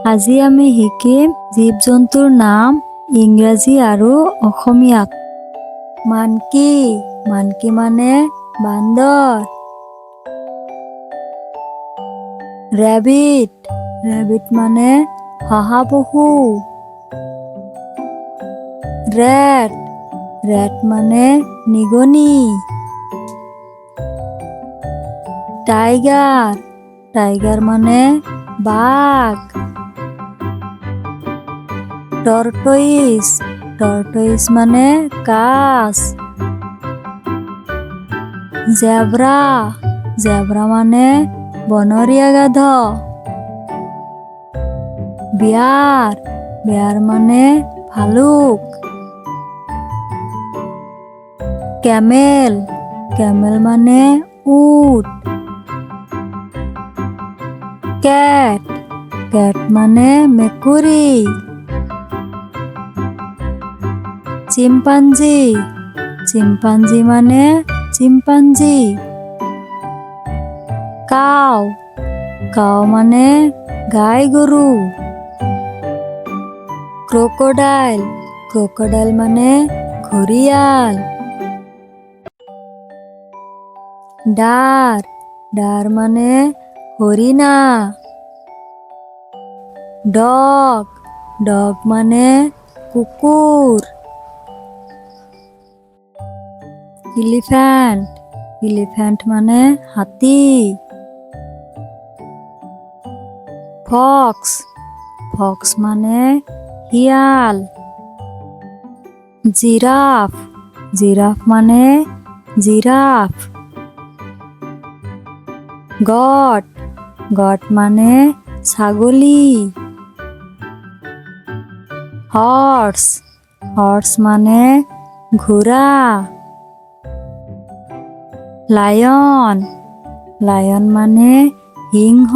আজি আমি শিকিম জীৱ-জন্তুৰ নাম ইংৰাজী আৰু অসমীয়াত। মানকী, মানকী মানে বান্দৰ। ৰেবিট, ৰেবিট মানে শহাপহু। ৰেট, ৰেট মানে নিগনি। টাইগাৰ, টাইগাৰ মানে বাঘ। টৰ্টইছ, টৰ্টইছ মানে কাছ। জেব্ৰা, জেব্ৰা মানে বনৰীয়া গাধ। বিয়াৰ, বিয়াৰ মানে ভালুক। কেমেল, কেমেল মানে উট। কেট, কেট মানে মেকুৰী। চিম্পাঞ্জী, চিম্পাঞ্জী মানে চিম্পাঞ্জী। কাউ, কাউ মানে গাই গৰু। ক্ৰকডাইল, ক্ৰকডাইল মানে ঘৰিয়াল। ডাৰ, ডাৰ মানে হৰিণা। ডগ, ডগ মানে কুকুৰ। ইলিফেণ্ট, ইলিফেণ্ট মানে হাতী। ফক্স, ফক্স মানে শিয়াল। জিৰাফ, জিৰাফ মানে জিৰাফ। গট, গট মানে ছাগলী। হৰ্চ, হৰ্চ মানে ঘোঁৰা। লায়ন, লায়ন মানে সিংহ।